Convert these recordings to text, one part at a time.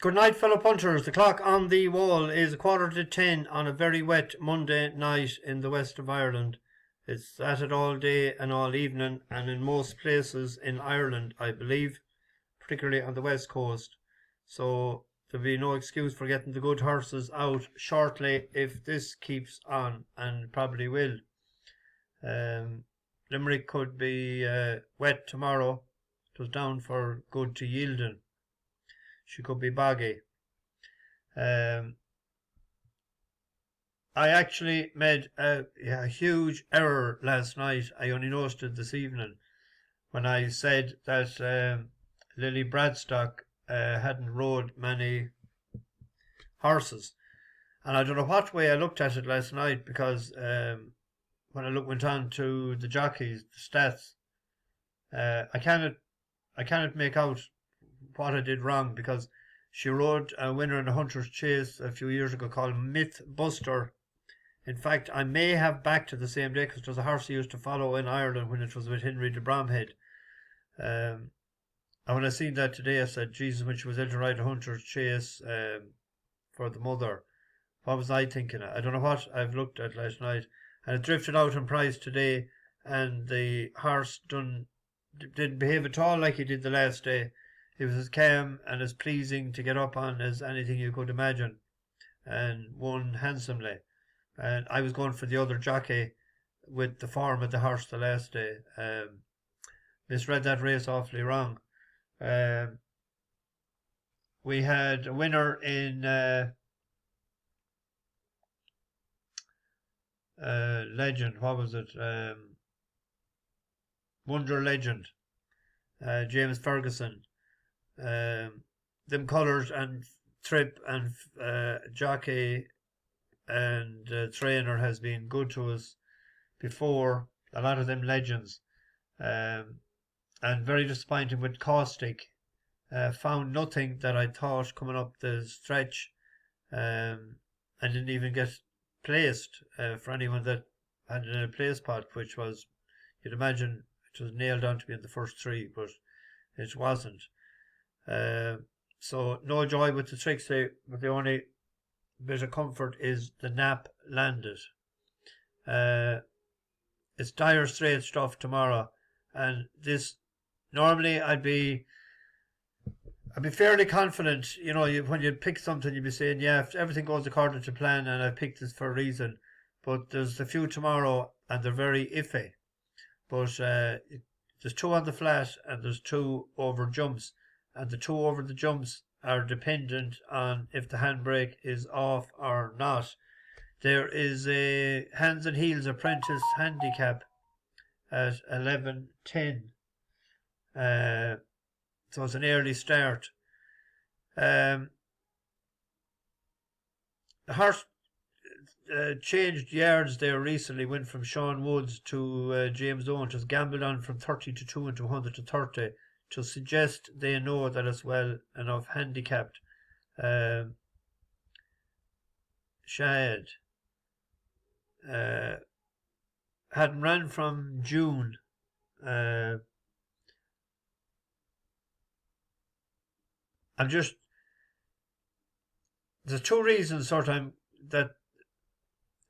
Good night, fellow punters. The clock on the wall is 10:15 on a very wet Monday night in the west of Ireland. It's at it all day and all evening, and in most places in Ireland, I believe, particularly on the west coast. So there'll be no excuse for getting the good horses out shortly if this keeps on, and probably will. Limerick could be wet tomorrow. It was down for good to yielding. She could be boggy. I actually made a huge error last night. I only noticed it this evening when I said that Lily Bradstock hadn't rode many horses. And I don't know what way I looked at it last night, because when I went on to the jockeys, the stats, I cannot make out what I did wrong, because she rode a winner in a Hunter's Chase a few years ago called Myth Buster. In fact, I may have backed to the same day, because it was a horse I used to follow in Ireland when it was with Henry de Bromhead. And when I seen that today, I said, Jesus, when she was able to ride a Hunter's Chase for the mother, what was I thinking? I don't know what I've looked at last night. And it drifted out in price today, and the horse didn't behave at all like he did the last day. He was as calm and as pleasing to get up on as anything you could imagine, and won handsomely. And I was going for the other jockey with the form of the horse the last day. Misread that race awfully wrong. We had a winner in Legend. What was it? Wonder Legend. James Ferguson. Them colours and trip and jockey and trainer has been good to us before. A lot of them legends. And very disappointing with Caustic. Found nothing that I thought coming up the stretch. And didn't even get placed for anyone that had in a place pot, which was, you'd imagine it was nailed on to be in the first three, but it wasn't. So no joy with the tricks there, but the only bit of comfort is the nap landed. It's dire straits stuff tomorrow, and this normally I'd be fairly confident. You know, when you pick something, you'd be saying, yeah, if everything goes according to plan, and I picked this for a reason. But there's a few tomorrow, and they're very iffy. But there's two on the flat, and there's two over jumps. And the two over the jumps are dependent on if the handbrake is off or not. There is a Hands and Heels Apprentice handicap at 11:10. So it's an early start. The horse changed yards there recently, went from Sean Woods to James Owen, just gambled on from 30 to 2 and 200 to 30 to suggest they know that it's well enough handicapped. Shaad hadn't ran from June. There's two reasons sort of that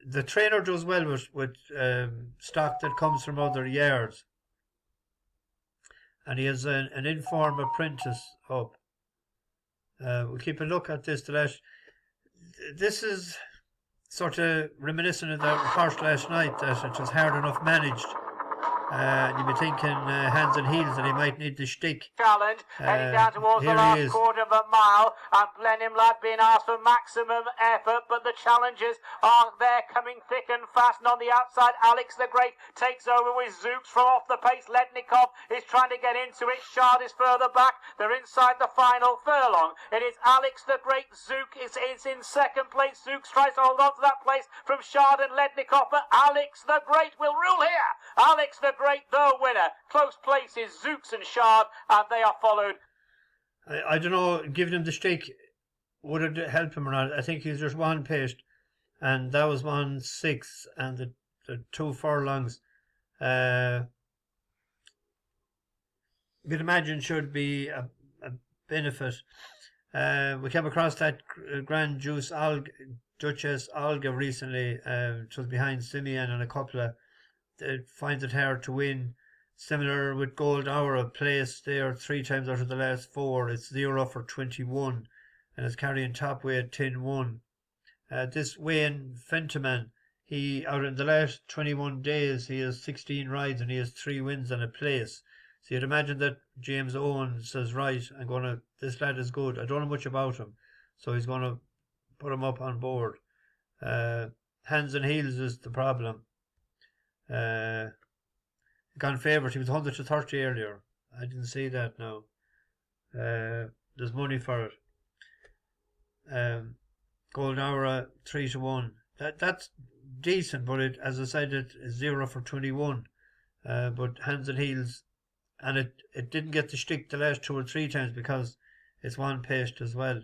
the trainer does well with stock that comes from other yards, and he has an informed apprentice up. We'll keep a look at this. This is sort of reminiscent of the horse last night, that it was hard enough managed. You'd be thinking Hands and Heels, and he might need the shtick. Challenge, heading down towards the last quarter of a mile, and Blenheim Lad being asked for maximum effort, but the challenges are there, coming thick and fast, and on the outside Alex the Great takes over with Zooks from off the pace. Letnikov is trying to get into it, Shaad is further back, they're inside the final furlong. It is Alex the Great, Zook is in second place, Zooks tries to hold on to that place from Shaad and Letnikov, but Alex the Great will rule here. Alex the Great, the winner. Close places, Zooks and Shaad, and they are followed. I don't know, giving him the stick, would it help him or not? I think he's just one paced, and that was 1-6, and the 2 furlongs, you'd imagine should be a benefit. We came across that Grand Duchess Olga recently. It was behind Simeon and a couple of. It finds it hard to win. Similar with Gold Hour, placed there 3 times out of the last 4. It's 0 for 21, and it's carrying top weight 10-1. This Wayne Fentiman, he out in the last 21 days, he has 16 rides and he has 3 wins and a place. So you'd imagine that James Owen says, right, this lad is good. I don't know much about him, so he's gonna put him up on board. Hands and Heels is the problem. Gone favourite. He was 100 to 30 earlier. I didn't see that now. There's money for it. Gold Hour 3-1. That's decent, but as I said, it is 0 for 21. But Hands and Heels, and it didn't get the stick the last 2 or 3 times because it's one paced as well.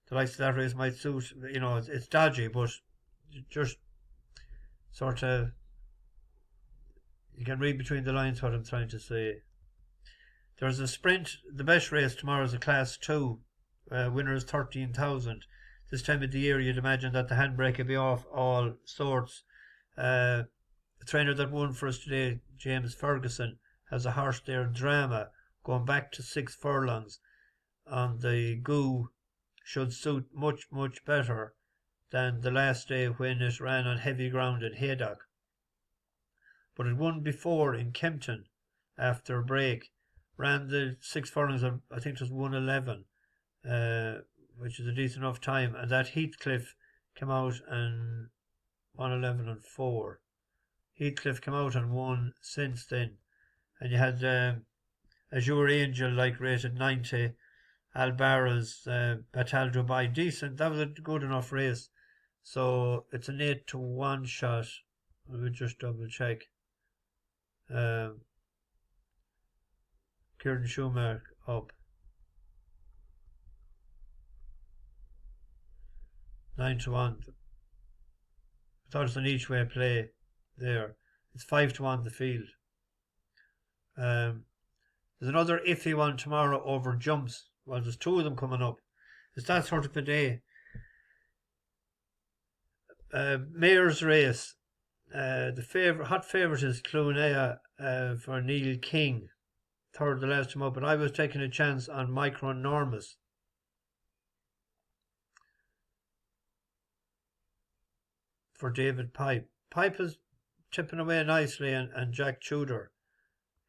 The likes of that race might suit. It's dodgy, but just sort of. You can read between the lines what I'm trying to say. There's a sprint. The best race tomorrow is a Class 2. Winner is 13,000. This time of the year, you'd imagine that the handbrake would be off all sorts. The trainer that won for us today, James Ferguson, has a horse there, Drama, going back to 6 furlongs on the Goo. Should suit much, much better than the last day when it ran on heavy ground in Haydock. But it won before in Kempton after a break. Ran the 6 furlongs, I think it was 1:11, which is a decent enough time. And that Heathcliff came out and 1:11 and 4. Heathcliff came out and won since then. And you had Azure Angel, rated 90. Albara's Batal Dubai, decent. That was a good enough race. So it's an 8-1 shot. Let me just double check. Kieran Schumacher up 9-1. I thought it was an each way play there. It's 5-1 the field. There's another iffy one tomorrow over jumps. Well, there's 2 of them coming up. It's that sort of a day. Mayor's race. The hot favourite is Clunea for Neil King, 3rd the last time up, but I was taking a chance on Micronormous. For David Pipe. Pipe is tipping away nicely and Jack Tudor.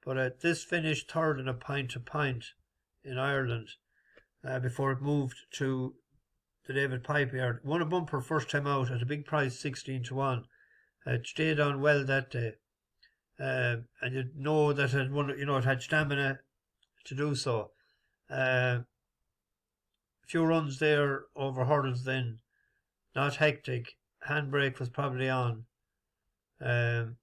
But this finished 3rd in a pint to pint in Ireland before it moved to the David Pipe yard. Won a bumper first time out at a big price, 16-1. It stayed on well that day. And you know that it had stamina to do so. Few runs there over hurdles then. Not hectic. Handbrake was probably on. The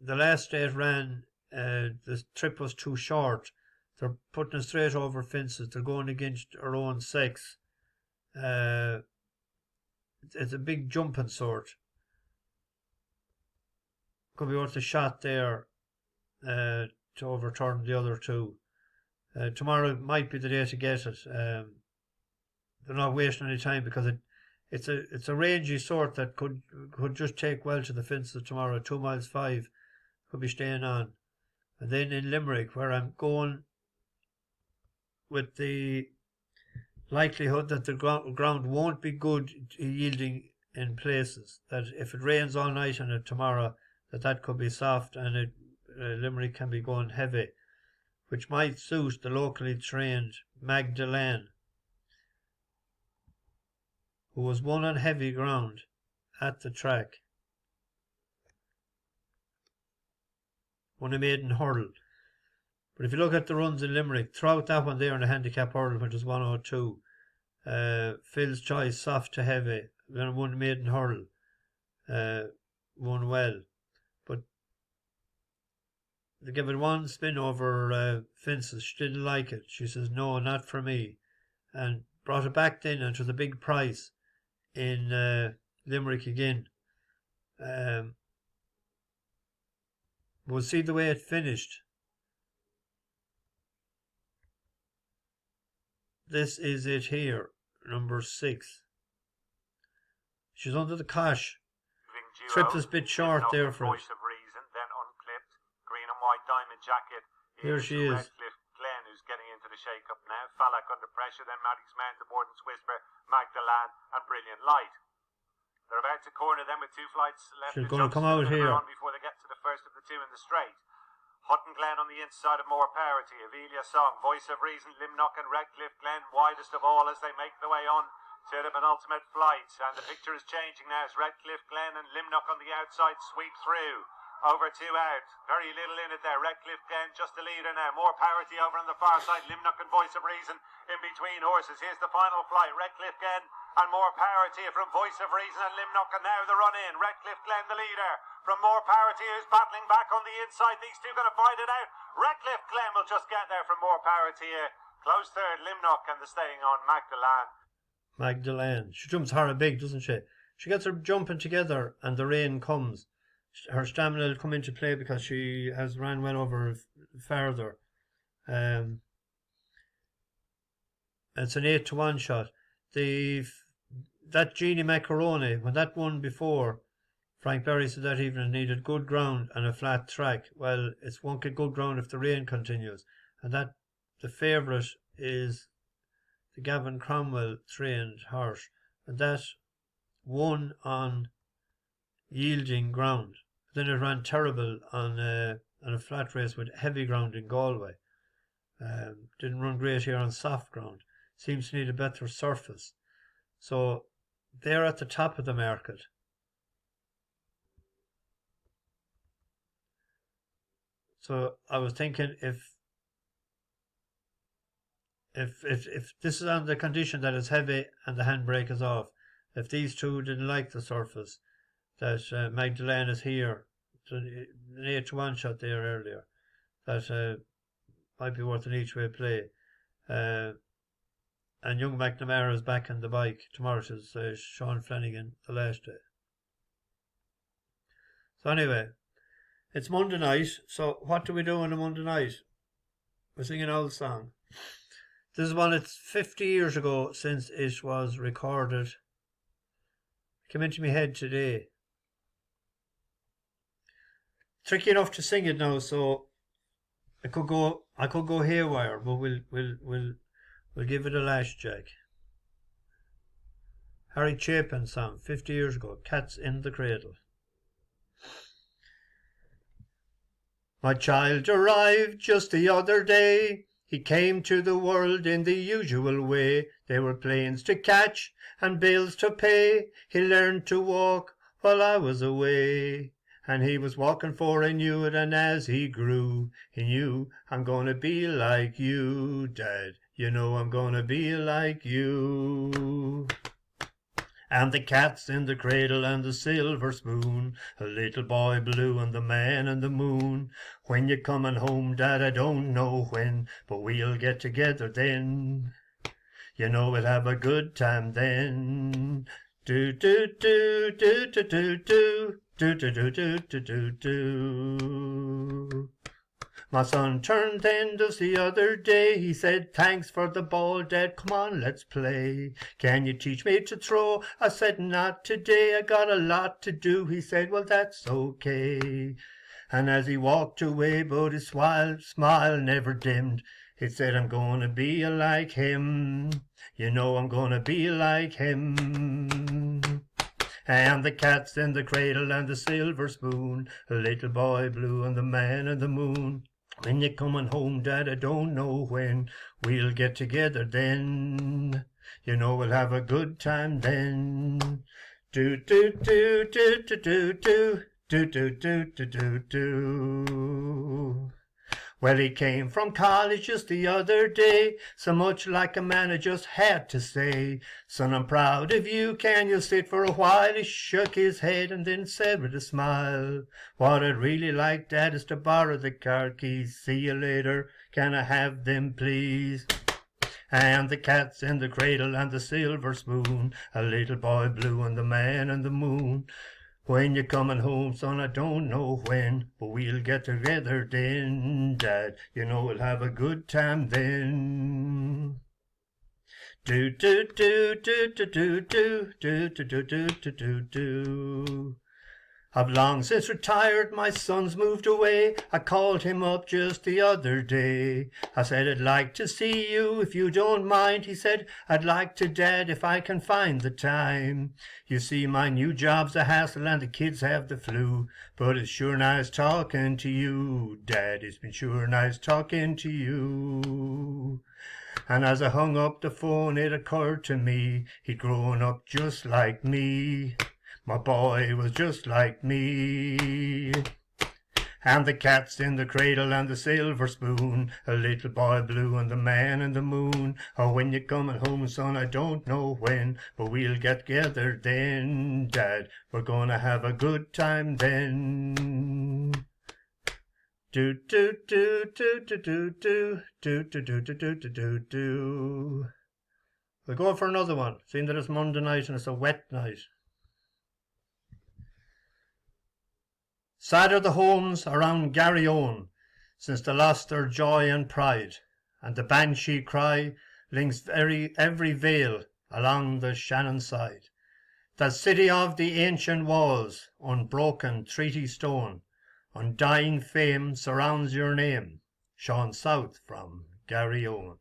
last day it ran, the trip was too short. They're putting it straight over fences. They're going against our own sex. It's a big jumping sort. Could be worth a shot there to overturn the other 2. Tomorrow might be the day to get it. They're not wasting any time because it's a rangy sort that could just take well to the fences tomorrow. 2 miles 5 could be staying on. And then in Limerick, where I'm going with the likelihood that the ground won't be good yielding in places, that if it rains all night on it tomorrow, that could be soft and Limerick can be going heavy, which might suit the locally trained Dillane, who was won on heavy ground at the track. Won a maiden hurdle. But if you look at the runs in Limerick, throughout that one there in the handicap hurdle, which is 102, Phil's Choice, soft to heavy, then won maiden hurdle, won well. But they gave it one spin over fences. She didn't like it. She says, no, not for me. And brought it back then, and it was a big price in Limerick again. We'll see the way it finished. This Is It Here, number 6. She's under the cosh. Tripped us a bit short there for it. Voice of Reason, then Unclipped, green and white diamond jacket. Here she is. Redcliffe Glen, who's getting into the shake-up now. Falak Under Pressure, then Maddox Mount, The Borden's Whisper, Magdalene, and Brilliant Light. They're about to corner them with 2 flights left. She's going to come out here before they get to the first of the 2 in the straight. Hutton Glen on the inside of More Parity. Avelia Song, Voice of Reason, Limnock and Redcliffe Glen widest of all as they make the way on to the penultimate flight. And the picture is changing now as Redcliffe Glen and Limnock on the outside sweep through. Over 2 out. Very little in it there. Redcliffe Glen just the leader now. More Parity over on the far side. Limnock and Voice of Reason in between horses. Here's the final flight. Redcliffe Glen and More Parity from Voice of Reason and Limnock, and now the run in. Redcliffe Glen the leader from More Parity, who's battling back on the inside. These two going to fight it out. Redcliffe Glen will just get there from More Parity. Close third, Limnock, and the staying on Magdalene. Magdalene. She jumps horrid big, doesn't she? She gets her jumping together and the rain comes. Her stamina will come into play because she has ran well over further. It's an 8-1 shot. That Jeannie Macaroni, when that won before, Frank Berry said that evening needed good ground and a flat track. Well, it won't get good ground if the rain continues. And that the favourite is the Gavin Cromwell trained horse. And that won on yielding ground. Then it ran terrible on a flat race with heavy ground in Galway. Didn't run great here on soft ground. Seems to need a better surface. So they're at the top of the market. So I was thinking if this is on the condition that it's heavy and the handbrake is off, if these two didn't like the surface, that Magdalene is here, an 8-1 shot there earlier, that might be worth an each way play. And young McNamara is back on the bike. Tomorrow is Sean Flanagan, the last day. So anyway, it's Monday night. So what do we do on a Monday night? We sing an old song. This is one that's 50 years ago since it was recorded. It came into my head today. Tricky enough to sing it now, so I could go haywire, but we'll give it a lash, Jack. Harry Chapin song, 50 years ago, Cats in the Cradle. My child arrived just the other day. He came to the world in the usual way. There were planes to catch and bills to pay. He learned to walk while I was away. And he was walking for I knew it, and as he grew, he knew, I'm gonna be like you, Dad. You know I'm gonna be like you. And the cat's in the cradle and the silver spoon, a little boy blue and the man in the moon. When you're coming home, Dad, I don't know when, but we'll get together then. You know we'll have a good time then. Do do do do do do do. Do do do do do do do. My son turned end us the other day. He said, thanks for the ball, Dad, come on, let's play. Can you teach me to throw? I said, not today, I got a lot to do. He said, well, that's okay. And as he walked away, but his smile never dimmed, he said, I'm gonna be like him. You know I'm gonna be like him. And the cat's in the cradle and the silver spoon, a little boy blue and the man in the moon. When you're coming home, Dad, I don't know when, we'll get together then. You know we'll have a good time then. Do do do do do do do do do do do do do. Well, he came from college just the other day, so much like a man I just had to say, son, I'm proud of you, can you sit for a while? He shook his head and then said with a smile, what I'd really like, Dad, is to borrow the car keys. See you later, can I have them, please? And the cat's in the cradle and the silver spoon, a little boy blue and the man in the moon. When you're coming home, son, I don't know when, but we'll get together then, Dad. You know we'll have a good time then. Do do do do do do do do do do do do do do. I've long since retired, my son's moved away. I called him up just the other day. I said, I'd like to see you if you don't mind. He said, I'd like to, Dad, if I can find the time. You see, my new job's a hassle and the kids have the flu. But it's sure nice talking to you, Dad. It's been sure nice talking to you. And as I hung up the phone, it occurred to me, he'd grown up just like me. My boy was just like me. And the cat's in the cradle and the silver spoon, a little boy blue and the man in the moon. Oh, when you're coming home, son, I don't know when, but we'll get together then, Dad. We're gonna have a good time then. Do do do do do do do do do do do do do do do. We'll go for another one, seeing that it's Monday night and it's a wet night. Sad are the homes around Garryowen, since they lost their joy and pride, and the banshee cry links every vale along the Shannon side. That city of the ancient walls, unbroken treaty stone, undying fame surrounds your name, shone south from Garryowen.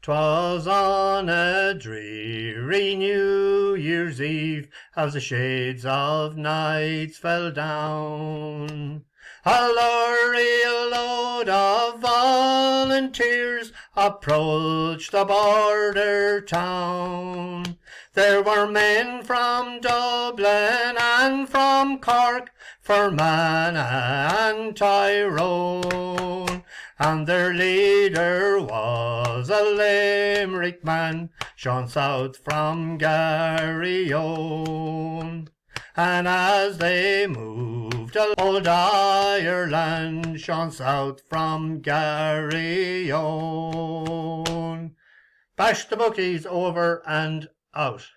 'Twas on a dreary New Year's Eve, as the shades of nights fell down, a lorry load of volunteers approached the border town. There were men from Dublin and from Cork, Fermanagh and Tyrone, and their leader was a Limerick man, shone south from Garryowen. And as they moved old Ireland, shone south from Garryowen. Bash the bookies over and out.